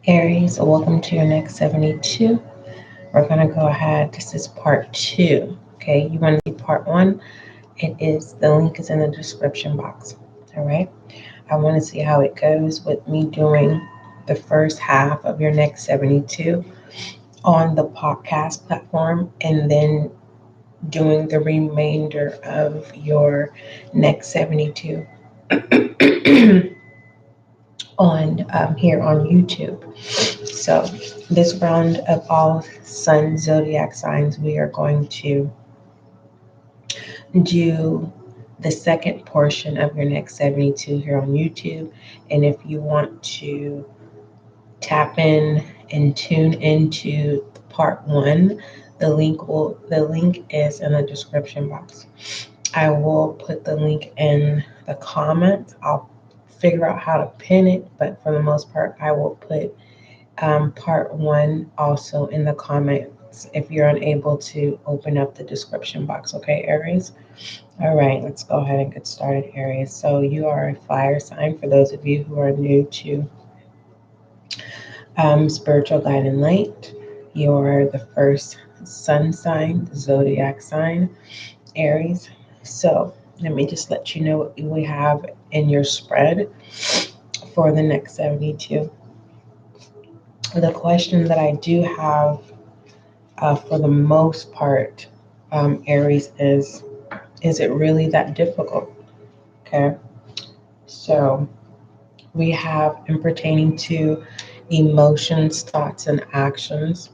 Aries, welcome to your next 72. We're going to go ahead. This is part 2. Okay, you want to see part 1? The link is in the description box. All right. I want to see how it goes with me doing the first half of your next 72 on the podcast platform and then doing the remainder of your next 72 on here on YouTube. So this round of all sun zodiac signs, we are going to do the second portion of your next 72 here on YouTube. And if you want to tap in and tune into part 1, the link is in the description box. I will put the link in the comments. I'll figure out how to pin it, but for the most part, I will put part 1 also in the comments if you're unable to open up the description box. Okay, Aries? All right, let's go ahead and get started, Aries. So you are a fire sign. For those of you who are new to spiritual guide and light, you're the first sun sign, the zodiac sign, Aries. So let me just let you know what we have in your spread for the next 72. The question that I do have for the most part, Aries, is it really that difficult? Okay. So we have, in pertaining to emotions, thoughts, and actions,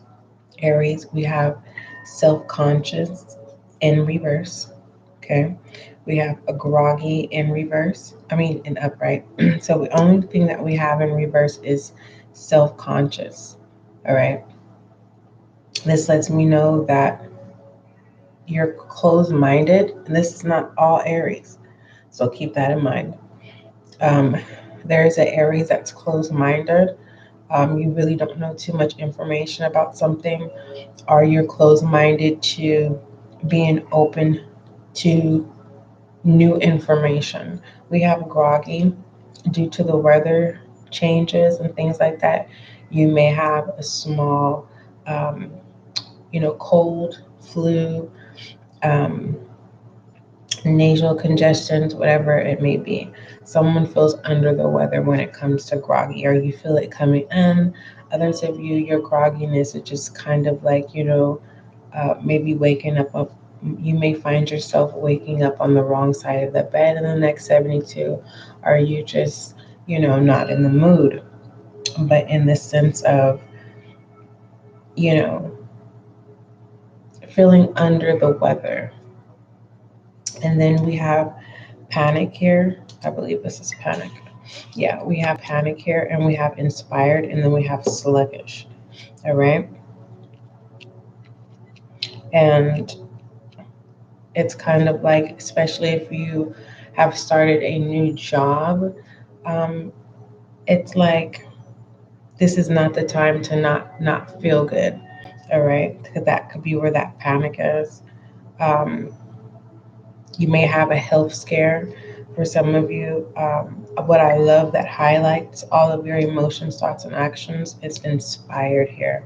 Aries, we have self-conscious in reverse. Okay. We have a groggy in reverse. In upright. So the only thing that we have in reverse is self-conscious. All right. This lets me know that you're closed-minded, and this is not all Aries. So keep that in mind. There is an Aries that's closed-minded. You really don't know too much information about something, or you're closed-minded to being open to new information. We have groggy due to the weather changes and things like that. You may have a small, cold, flu, um, nasal congestions, whatever it may be. Someone feels under the weather when it comes to groggy, or you feel it coming in. Others of you, your grogginess is just kind of like, maybe waking up. You may find yourself waking up on the wrong side of the bed in the next 72. Or you just, not in the mood, but in the sense of, you know, feeling under the weather. And then we have panic here. I believe this is panic. Yeah, we have panic here, and we have inspired, and then we have sluggish. All right. And it's kind of like, especially if you have started a new job, um, it's like this is not the time to not feel good. All right. Because that could be where that panic is. Um, You may have a health scare for some of you. What I love that highlights all of your emotions, thoughts, and actions is inspired here.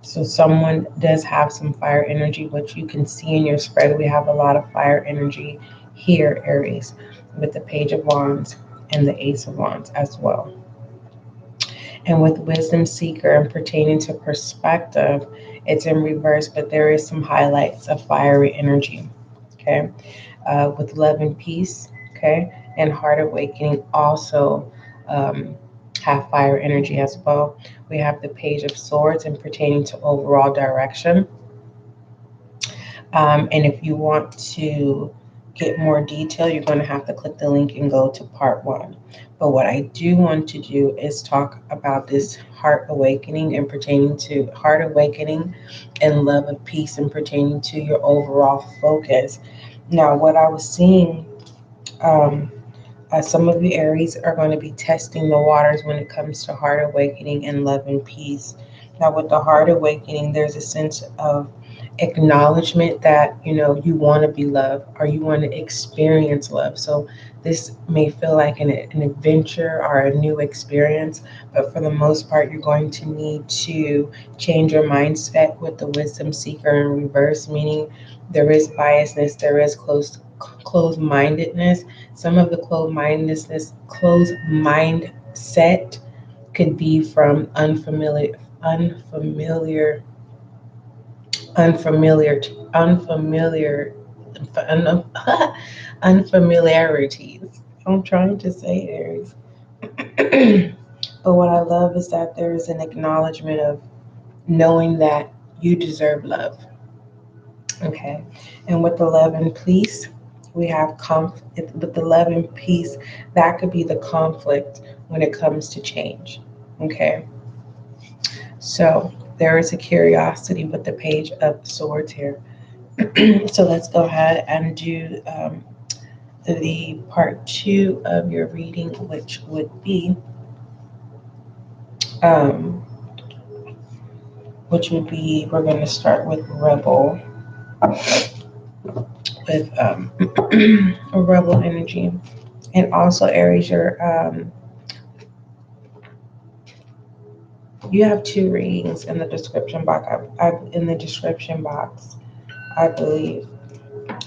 So someone does have some fire energy, which you can see in your spread. We have a lot of fire energy here, Aries, with the Page of Wands and the Ace of Wands as well. And with Wisdom Seeker and pertaining to perspective, it's in reverse, but there is some highlights of fiery energy. Okay. With Love and Peace, okay, and Heart Awakening also have fire energy as well. We have the Page of Swords and pertaining to overall direction. And if you want to get more detail, you're going to have to click the link and go to part 1. But what I do want to do is talk about this heart awakening and pertaining to heart awakening and love and peace and pertaining to your overall focus. Now, what I was seeing, um, some of the Aries are going to be testing the waters when it comes to heart awakening and love and peace. Now, with the heart awakening, there's a sense of acknowledgement that you want to be loved or you want to experience love. So this may feel like an adventure or a new experience, but for the most part you're going to need to change your mindset with the wisdom seeker in reverse, meaning there is biasness, there is closed mindedness. Some of the closed mindset could be from unfamiliar unfamiliar unfamiliar un- unfamiliarities. I'm trying to say Aries. But what I love is that there is an acknowledgement of knowing that you deserve love. Okay. And with the love and peace, we have with the love and peace, that could be the conflict when it comes to change. Okay. So there is a curiosity with the Page of Swords here. So let's go ahead and do the part two of your reading, um, which would be we're going to start with Rebel, with a Rebel energy, and also Aries. You have two readings in the description box. In the description box, I believe.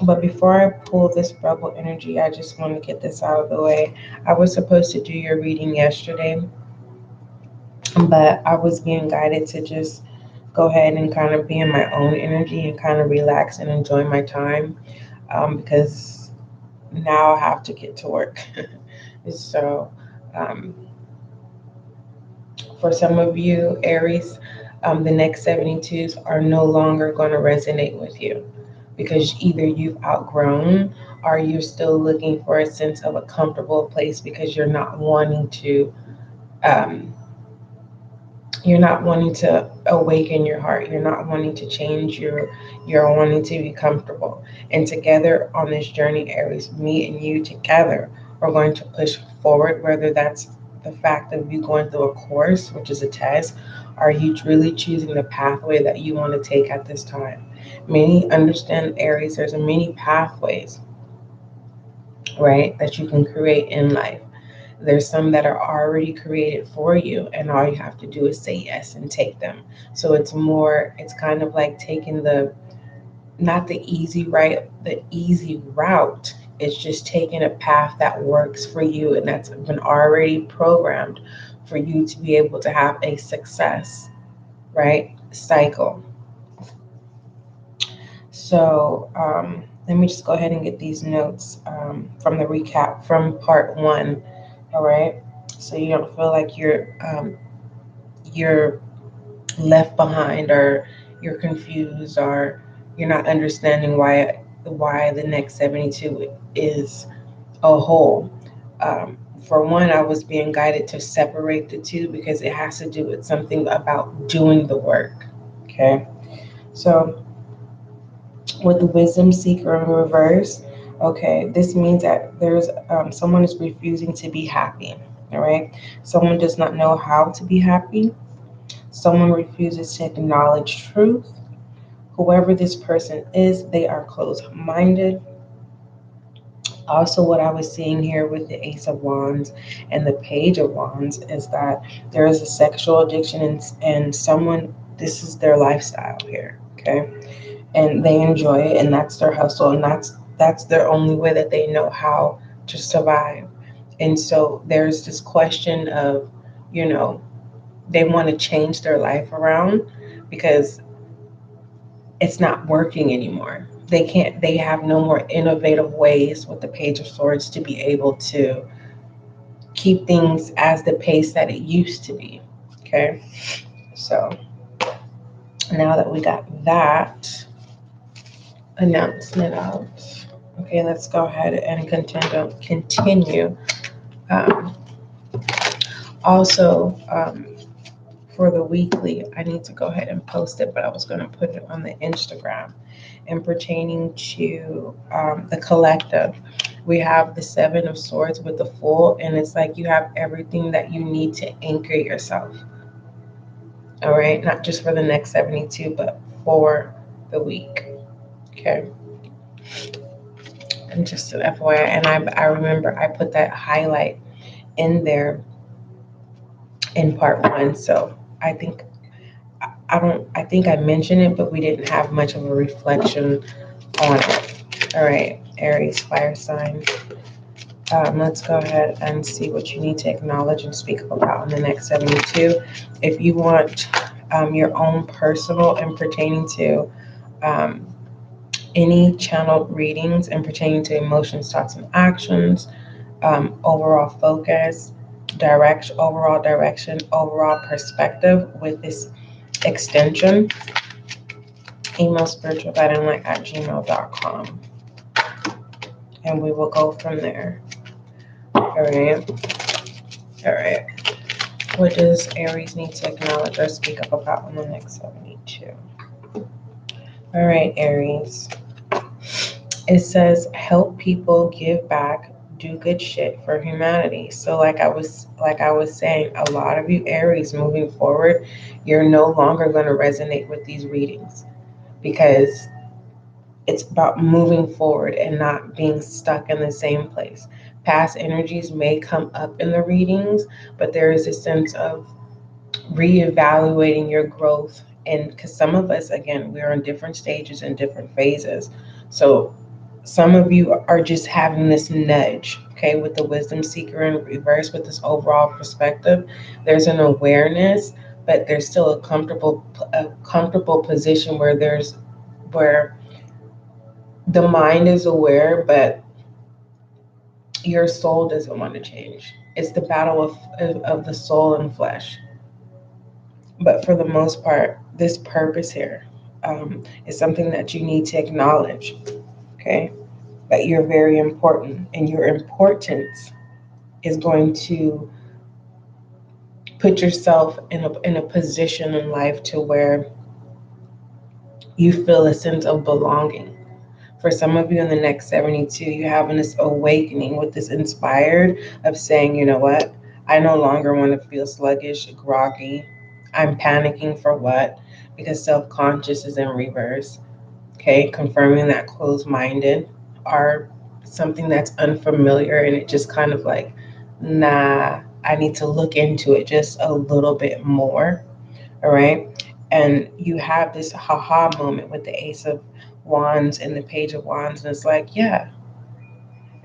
But before I pull this Rebel energy, I just want to get this out of the way. I was supposed to do your reading yesterday, but I was being guided to just go ahead and kind of be in my own energy and kind of relax and enjoy my time, because now I have to get to work. So, um, for some of you, Aries, the next 72s are no longer going to resonate with you because either you've outgrown or you're still looking for a sense of a comfortable place because um, you're not wanting to awaken your heart. You're not wanting to change. You're wanting to be comfortable. And together on this journey, Aries, me and you together are going to push forward, whether that's the fact of you going through a course, which is a test, are you really choosing the pathway that you want to take at this time? Many understand, Aries, there's many pathways, right, that you can create in life. There's some that are already created for you, and all you have to do is say yes and take them. So it's kind of like taking not the easy route. It's just taking a path that works for you and that's been already programmed for you to be able to have a success, right? Cycle. So let me just go ahead and get these notes from the recap from part one. All right. So you don't feel like you're left behind or you're confused or you're not understanding why the next 72 is a whole. For one, I was being guided to separate the two because it has to do with something about doing the work. Okay. So with the wisdom seeker in reverse, okay, this means that there's someone is refusing to be happy. All right. Someone does not know how to be happy. Someone refuses to acknowledge truth. Whoever this person is, they are closed minded. Also, what I was seeing here with the Ace of Wands and the Page of Wands is that there is a sexual addiction, and someone, this is their lifestyle here, okay? And they enjoy it, and that's their hustle, and that's their only way that they know how to survive. And so there's this question of, you know, they want to change their life around because it's not working anymore. They have no more innovative ways with the Page of Swords to be able to keep things as the pace that it used to be. Okay. So now that we got that announcement out, okay, let's go ahead and continue. Um, also, for the weekly, I need to go ahead and post it, but I was going to put it on the Instagram. And pertaining to the collective, we have the Seven of Swords with the Fool, and it's like you have everything that you need to anchor yourself. All right, not just for the next 72, but for the week. Okay. And just an FYI, and I remember I put that highlight in there in part 1. So I think I think I mentioned it, but we didn't have much of a reflection on it. All right, Aries fire sign. Let's go ahead and see what you need to acknowledge and speak about in the next 72. If you want your own personal and pertaining to any channel readings and pertaining to emotions, thoughts, and actions, overall focus, overall direction, overall perspective with this extension, email spiritualguidinglight@gmail.com, and we will go from there. All right. What does Aries need to acknowledge or speak up about in the next 72? All right, Aries. It says help people, give back, do good shit for humanity. So like I was saying, a lot of you Aries moving forward, you're no longer going to resonate with these readings because it's about moving forward and not being stuck in the same place. Past energies may come up in the readings, but there is a sense of reevaluating your growth. And because some of us, again, we're in different stages and different phases. So some of you are just having this nudge, okay, with the wisdom seeker in reverse, with this overall perspective. There's an awareness, but there's still a comfortable position where the mind is aware, but your soul doesn't want to change. It's the battle of the soul and flesh. But for the most part, this purpose here is something that you need to acknowledge, okay? That you're very important, and your importance is going to put yourself in a position in life to where you feel a sense of belonging. For some of you in the next 72, you're having this awakening with this inspired of saying, you know what? I no longer want to feel sluggish, groggy. I'm panicking for what? Because self-conscious is in reverse. Okay, confirming that closed-minded are something that's unfamiliar, and it just kind of like, nah, I need to look into it just a little bit more. All right. And you have this haha moment with the Ace of Wands and the Page of Wands. And it's like, yeah,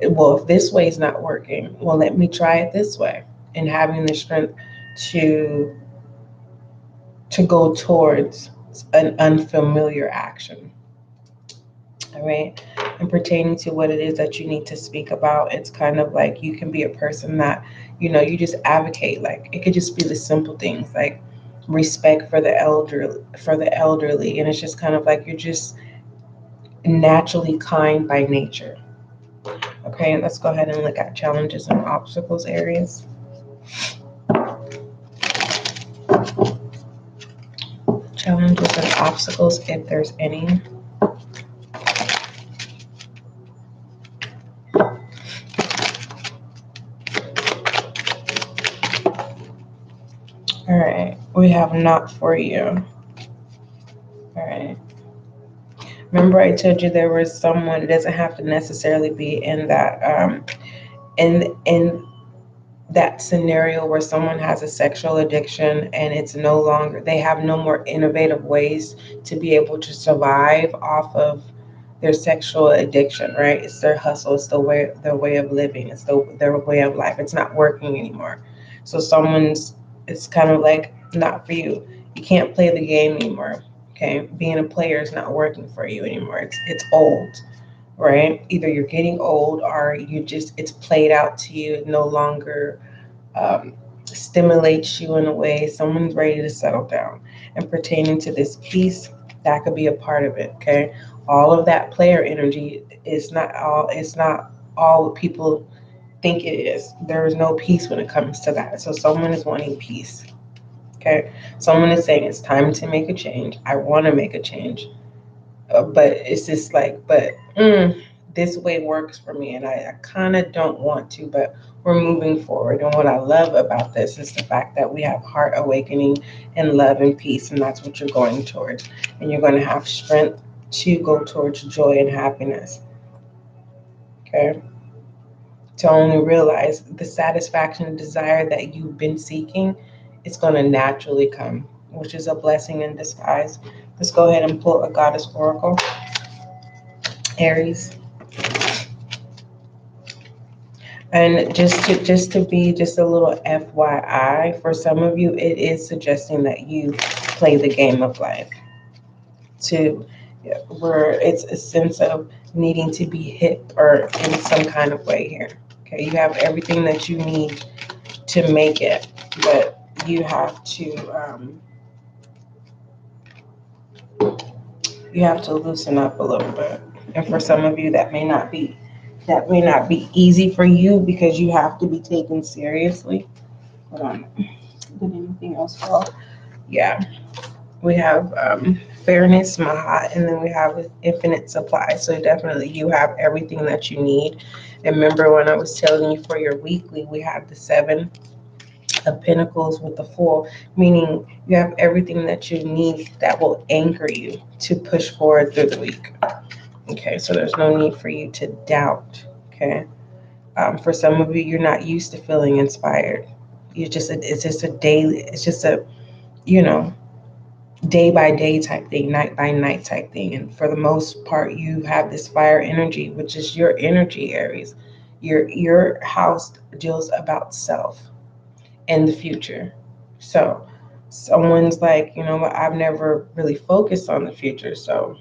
well, if this way is not working, well, let me try it this way. And having the strength to go towards an unfamiliar action. All right. And pertaining to what it is that you need to speak about, it's kind of like you can be a person that, you just advocate. Like it could just be the simple things like respect for the elderly. And it's just kind of like you're just naturally kind by nature. Okay, and let's go ahead and look at challenges and obstacles areas. Challenges and obstacles, if there's any. All right, we have not for you. All right. Remember I told you there was someone, it doesn't have to necessarily be in that in that scenario where someone has a sexual addiction and it's no longer, they have no more innovative ways to be able to survive off of their sexual addiction, right? It's their hustle, it's their way of living, it's their way of life. It's not working anymore. So it's kind of like, not for you. You can't play the game anymore. Okay, being a player is not working for you anymore. It's old, right? Either you're getting old or it's played out to you. It no longer stimulates you in a way. Someone's ready to settle down. And pertaining to this piece, that could be a part of it. Okay, all of that player energy is not all. It's not all what people think it is. There is no peace when it comes to that. So someone is wanting peace. Okay, someone is saying it's time to make a change. I want to make a change, but it's just like, this way works for me, and I kind of don't want to, but we're moving forward. And what I love about this is the fact that we have heart awakening and love and peace, and that's what you're going towards. And you're going to have strength to go towards joy and happiness. Okay? To only realize the satisfaction and desire that you've been seeking, it's going to naturally come, which is a blessing in disguise. Let's go ahead and pull a goddess oracle. Aries. And just to be just a little FYI, for some of you, it is suggesting that you play the game of life. Where it's a sense of needing to be hip or in some kind of way here. Okay, you have everything that you need to make it, but you have to loosen up a little bit. And for some of you, that may not be easy for you because you have to be taken seriously. Hold on. Did anything else fall? Yeah. We have fairness, Mahat, and then we have infinite supply. So definitely you have everything that you need. And remember when I was telling you for your weekly, we have the 7 of Pentacles with the 4, meaning you have everything that you need that will anchor you to push forward through the week. Okay, so there's no need for you to doubt. Okay, for some of you, you're not used to feeling inspired. It's just a daily. It's just a day by day type thing, night by night type thing. And for the most part, you have this fire energy, which is your energy, Aries. Your house deals about self and the future. So someone's like, I've never really focused on the future, so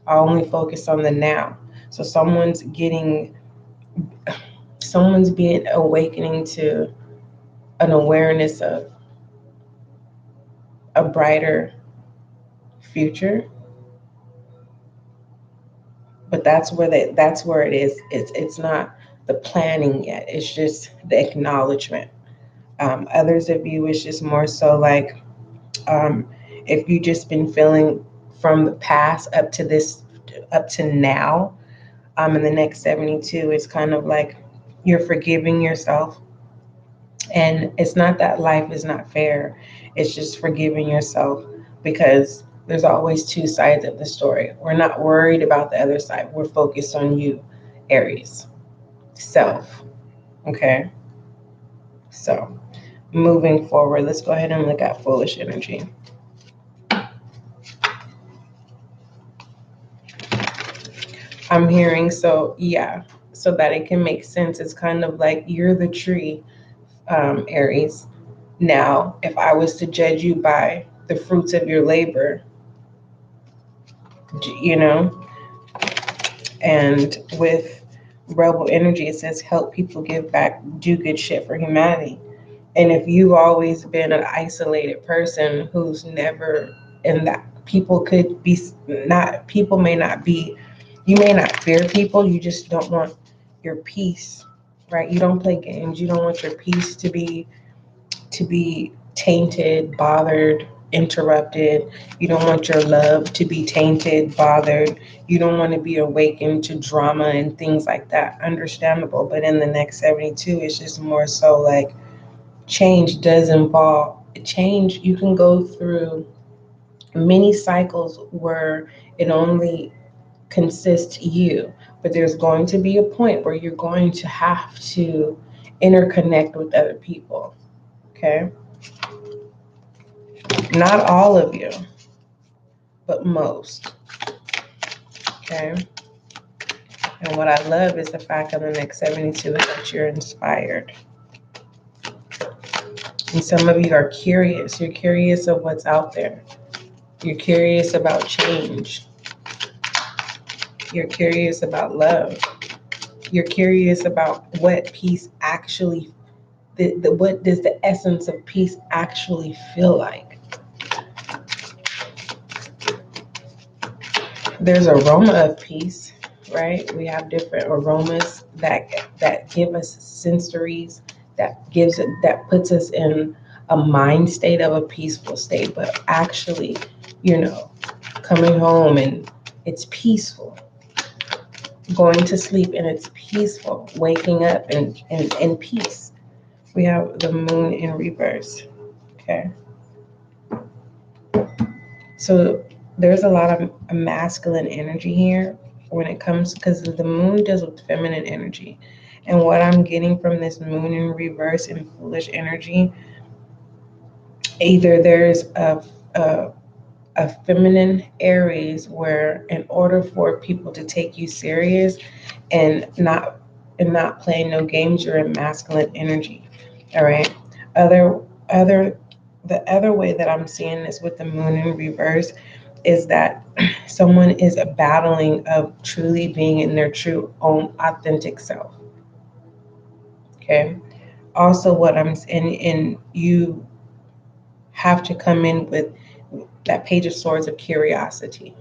I only focus on the now. So someone's being awakening to an awareness of a brighter future. But that's where it is. It's not the planning yet. It's just the acknowledgement. Others of you, it's just more so like if you just been feeling from the past up to now, in the next 72, it's kind of like you're forgiving yourself. And it's not that life is not fair. It's just forgiving yourself because there's always 2 sides of the story. We're not worried about the other side. We're focused on you, Aries. Self. Okay? So, moving forward, let's go ahead and look at foolish energy. I'm hearing, so that it can make sense. It's kind of like you're the tree, Aries. Now, if I was to judge you by the fruits of your labor, and with rebel energy, it says help people give back, do good shit for humanity. And if you've always been an isolated person who's never in that, people may not be, you may not fear people, you just don't want your peace, right? You don't play games. You don't want your peace to be tainted, bothered, interrupted. You don't want your love to be tainted, bothered. You don't want to be awakened to drama and things like that. Understandable. But in the next 72, it's just more so like change does involve change. You can go through many cycles where it only consists you, but there's going to be a point where you're going to have to interconnect with other people. Okay? Not all of you, but most. Okay? And what I love is the fact of the next 72 is that you're inspired. And some of you are curious. You're curious of what's out there. You're curious about change. You're curious about love. You're curious about what peace actually, what does the essence of peace actually feel like? There's aroma of peace, right? We have different aromas that give us sensories, that puts us in a mind state of a peaceful state. But actually, coming home and it's peaceful. Going to sleep and it's peaceful. Waking up and peace. We have the moon in reverse. Okay. So there's a lot of masculine energy here when it comes, because the moon deals with feminine energy. And what I'm getting from this moon in reverse and foolish energy, either there's a feminine Aries where in order for people to take you serious and not playing no games, you're in masculine energy. All right. Other other the other way that I'm seeing this with the moon in reverse is that someone is battling of truly being in their true own authentic self. Okay. Also what I'm and you have to come in with that page of swords of curiosity.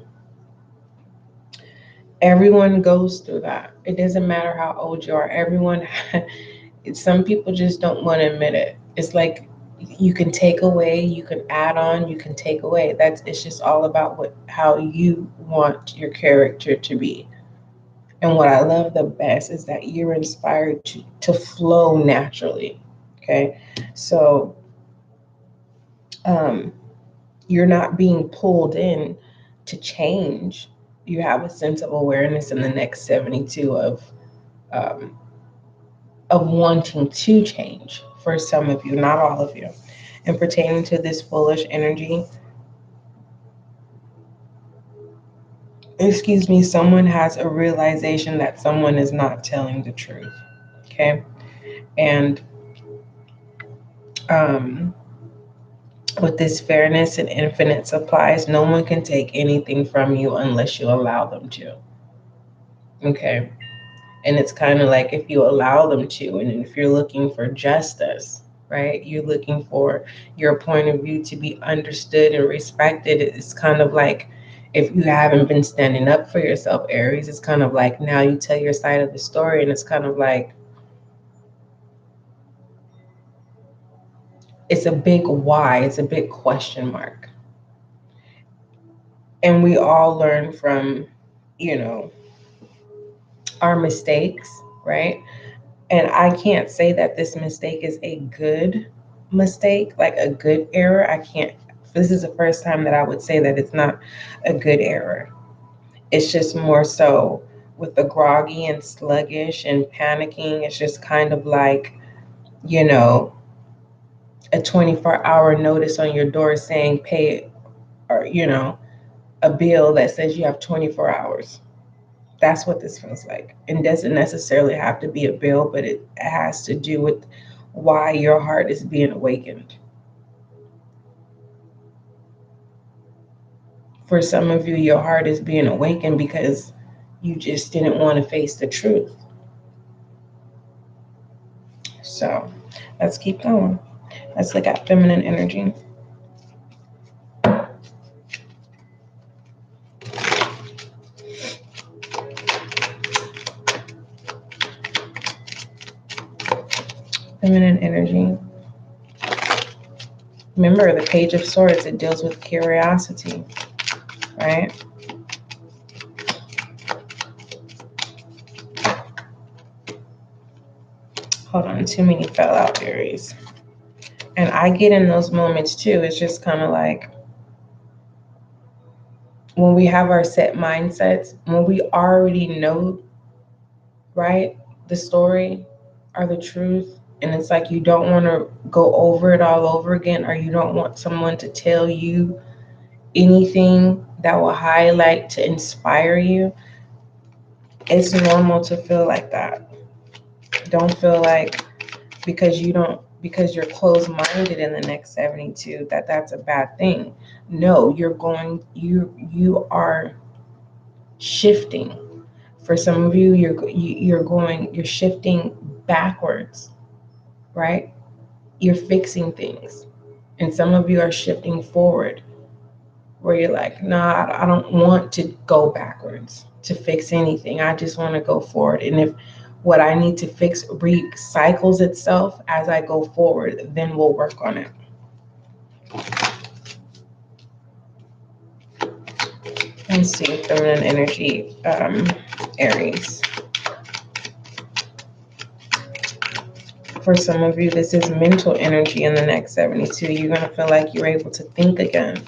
Everyone goes through that. It doesn't matter how old you are. Everyone, some people just don't want to admit it. It's like you can take away, you can add on, you can take away. It's just all about how you want your character to be. And what I love the best is that you're inspired to flow naturally. Okay. So um, you're not being pulled in to change. You have a sense of awareness in the next 72 um, of wanting to change for some of you, not all of you. And pertaining to this foolish energy, excuse me, someone has a realization that someone is not telling the truth. Okay. And um, with this fairness and infinite supplies, no one can take anything from you unless you allow them to. Okay. And it's kind of like if you allow them to, and if you're looking for justice, right? You're looking for your point of view to be understood and respected. It's kind of like if you haven't been standing up for yourself, Aries, it's kind of like now you tell your side of the story, and it's kind of like it's a big why, it's a big question mark. And we all learn from, you know, our mistakes, right? And I can't say that this mistake is a good mistake, like a good error. I can't. This is the first time that I would say that it's not a good error. It's just more so with the groggy and sluggish and panicking. It's just kind of like, you know, a 24-hour notice on your door saying pay, or, you know, a bill that says you have 24 hours. That's what this feels like. And doesn't necessarily have to be a bill, but it has to do with why your heart is being awakened. For some of you, your heart is being awakened because you just didn't want to face the truth. So let's keep going. Let's look at feminine energy. Feminine energy. Remember, the Page of Swords, it deals with curiosity, right? Hold on, too many fell out, Aries. And I get in those moments too. It's just kind of like when we have our set mindsets, when we already know, right, the story or the truth, and it's like you don't want to go over it all over again, or you don't want someone to tell you anything that will highlight to inspire you. It's normal to feel like that. Don't feel like because you're closed-minded in the next 72 that's a bad thing. No, you are shifting. For some of you, you're shifting backwards, right? You're fixing things. And some of you are shifting forward, where you're like, nah, I don't want to go backwards to fix anything. I just want to go forward. And if what I need to fix recycles itself as I go forward, then we'll work on it. Let's see, feminine energy, Aries. For some of you, this is mental energy in the next 72. You're going to feel like you're able to think again.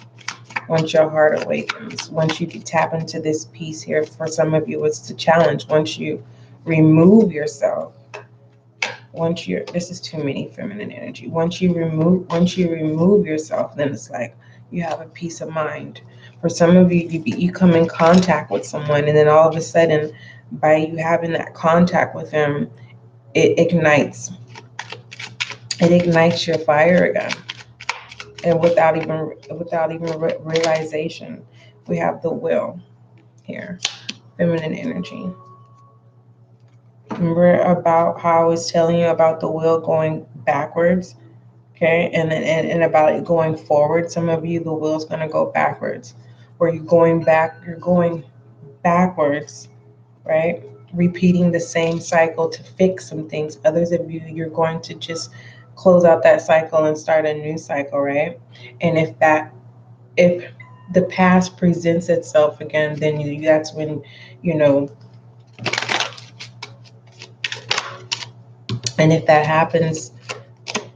Once your heart awakens, once you can tap into this peace here, for some of you, it's the challenge. Once you remove yourself, this is too many feminine energy. Once you remove yourself, then it's like you have a peace of mind. For some of you, you come in contact with someone, and then all of a sudden, by you having that contact with them, it ignites your fire again, and without even realization. We have the will here, feminine energy. Remember about how I was telling you about the wheel going backwards, okay? And about it going forward. Some of you, the wheel's going to go backwards. Where you're going backwards, right? Repeating the same cycle to fix some things. Others of you, you're going to just close out that cycle and start a new cycle, right? And if the past presents itself again, then that's when, you know, and if that happens,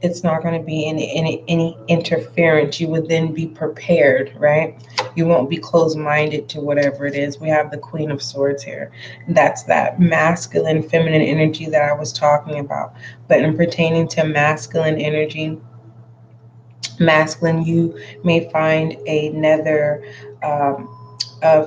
it's not going to be any interference. You would then be prepared, right? You won't be closed-minded to whatever it is. We have the Queen of Swords here. That's that masculine, feminine energy that I was talking about. But in pertaining to masculine energy, you may find another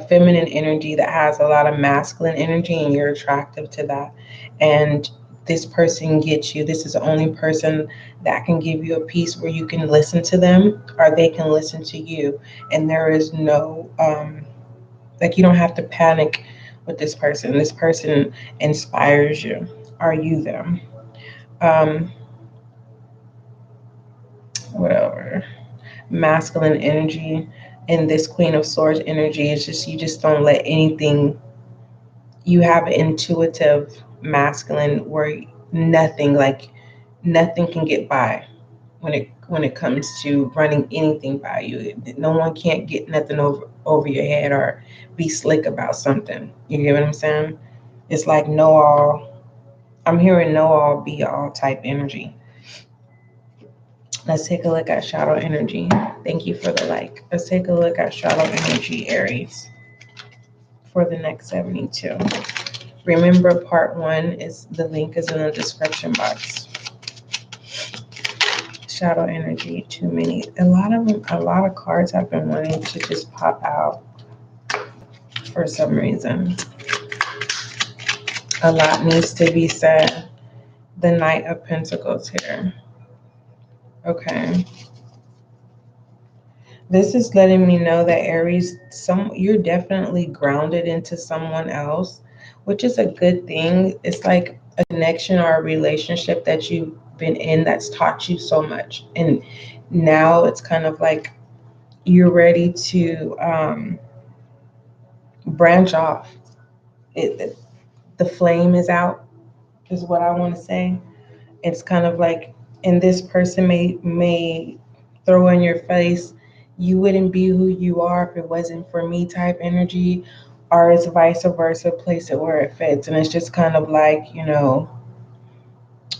feminine energy that has a lot of masculine energy, and you're attractive to that. And this person gets you. This is the only person that can give you a piece where you can listen to them or they can listen to you. And there is no, like, you don't have to panic with this person. This person inspires you. Are you them? Whatever. Masculine energy and this Queen of Swords energy is just, you just don't let anything, you have an intuitive masculine where nothing can get by when it comes to running anything by you. No one can't get nothing over your head or be slick about something. You get what I'm saying? It's like know all. I'm hearing know all, be all type energy. Let's take a look at shadow energy. Thank you for the like. Let's take a look at shadow energy, Aries, for the next 72. Remember, part 1 is the link is in the description box. Shadow energy, too many. A lot of cards have been wanting to just pop out for some reason. A lot needs to be said. The Knight of Pentacles here. Okay. This is letting me know that Aries, you're definitely grounded into someone else, which is a good thing. It's like a connection or a relationship that you've been in that's taught you so much. And now it's kind of like you're ready to branch off. The flame is out, is what I want to say. It's kind of like, and this person may throw in your face, you wouldn't be who you are if it wasn't for me type energy, or it's vice versa, place it where it fits. And it's just kind of like,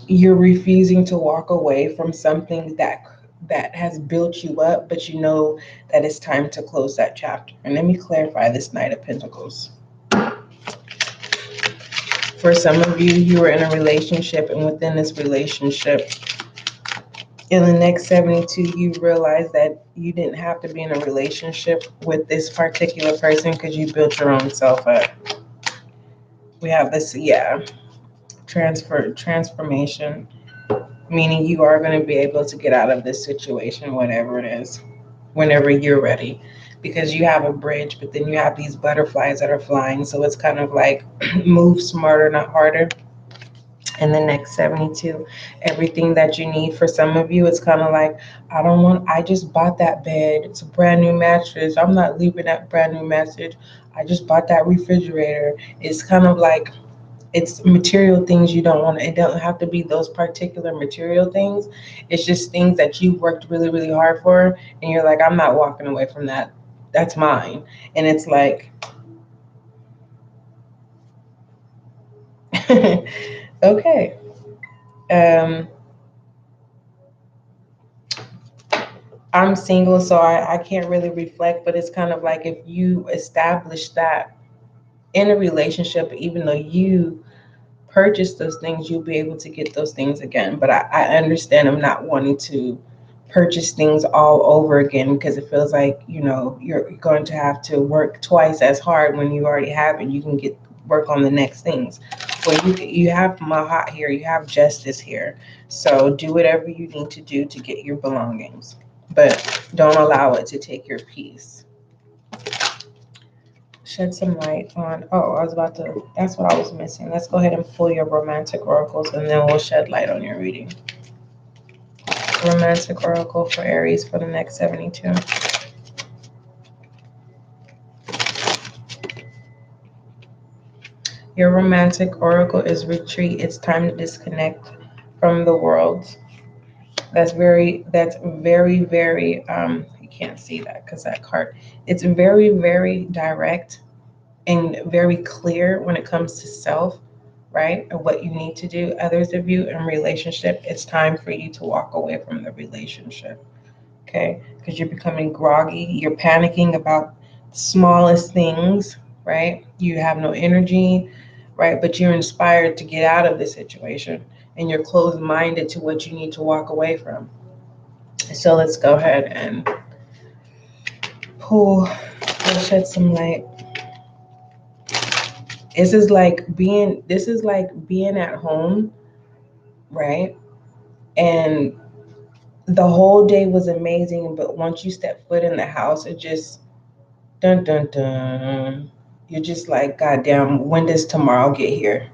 you're refusing to walk away from something that has built you up, but you know that it's time to close that chapter. And let me clarify this Knight of Pentacles. For some of you, you were in a relationship, and within this relationship, in the next 72, you realize that you didn't have to be in a relationship with this particular person because you built your own self up. We have this, transformation, meaning you are going to be able to get out of this situation, whatever it is, whenever you're ready. Because you have a bridge, but then you have these butterflies that are flying. So it's kind of like move smarter, not harder. In the next 72, everything that you need. For some of you, it's kind of like, I just bought that bed. It's a brand new mattress. I'm not leaving that brand new mattress. I just bought that refrigerator. It's kind of like, it's material things you don't want. It don't have to be those particular material things. It's just things that you worked really, really hard for. And you're like, I'm not walking away from that. That's mine. And it's like, okay. I'm single, so I can't really reflect, but it's kind of like if you establish that in a relationship, even though you purchase those things, you'll be able to get those things again. But I understand I'm not wanting to purchase things all over again because it feels like, you're going to have to work twice as hard when you already have it. You can get work on the next things. Well, you have Mahat here, you have justice here. So do whatever you need to do to get your belongings. But don't allow it to take your peace. Shed some light on, that's what I was missing. Let's go ahead and pull your romantic oracles and then we'll shed light on your reading. Romantic oracle for Aries for the next 72. Your romantic oracle is retreat. It's time to disconnect from the world. That's very, very, you can't see that because that card, it's very, very direct and very clear when it comes to self, right? And what you need to do. Others of you in relationship, it's time for you to walk away from the relationship, okay? Because you're becoming groggy. You're panicking about the smallest things, right? You have no energy, right? But you're inspired to get out of the situation and you're closed-minded to what you need to walk away from. So let's go ahead and shed some light. This is like being at home, right? And the whole day was amazing, but once you step foot in the house, it just dun dun dun. You're just like, goddamn, when does tomorrow get here?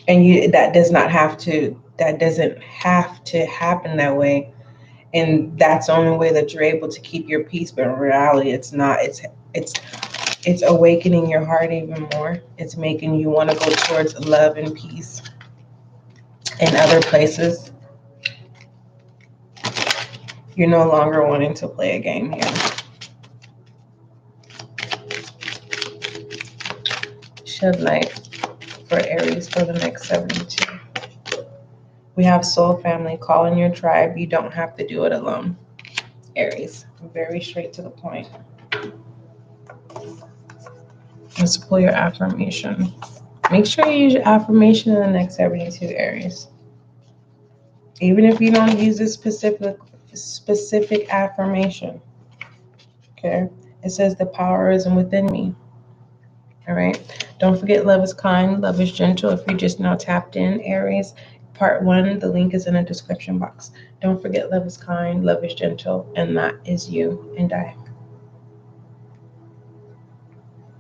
And that doesn't have to happen that way. And that's the only way that you're able to keep your peace. But in reality, it's not. It's awakening your heart even more. It's making you want to go towards love and peace in other places. You're no longer wanting to play a game here. Shed light for Aries for the next 72. We have soul family. Call in your tribe. You don't have to do it alone. Aries, very straight to the point. Let's pull your affirmation. Make sure you use your affirmation in the next 72, Aries. Even if you don't use this specific affirmation. Okay? It says the power is within me. All right? Don't forget love is kind, love is gentle. If you're just now tapped in, Aries, part 1, the link is in the description box. Don't forget love is kind, love is gentle, and that is you and I.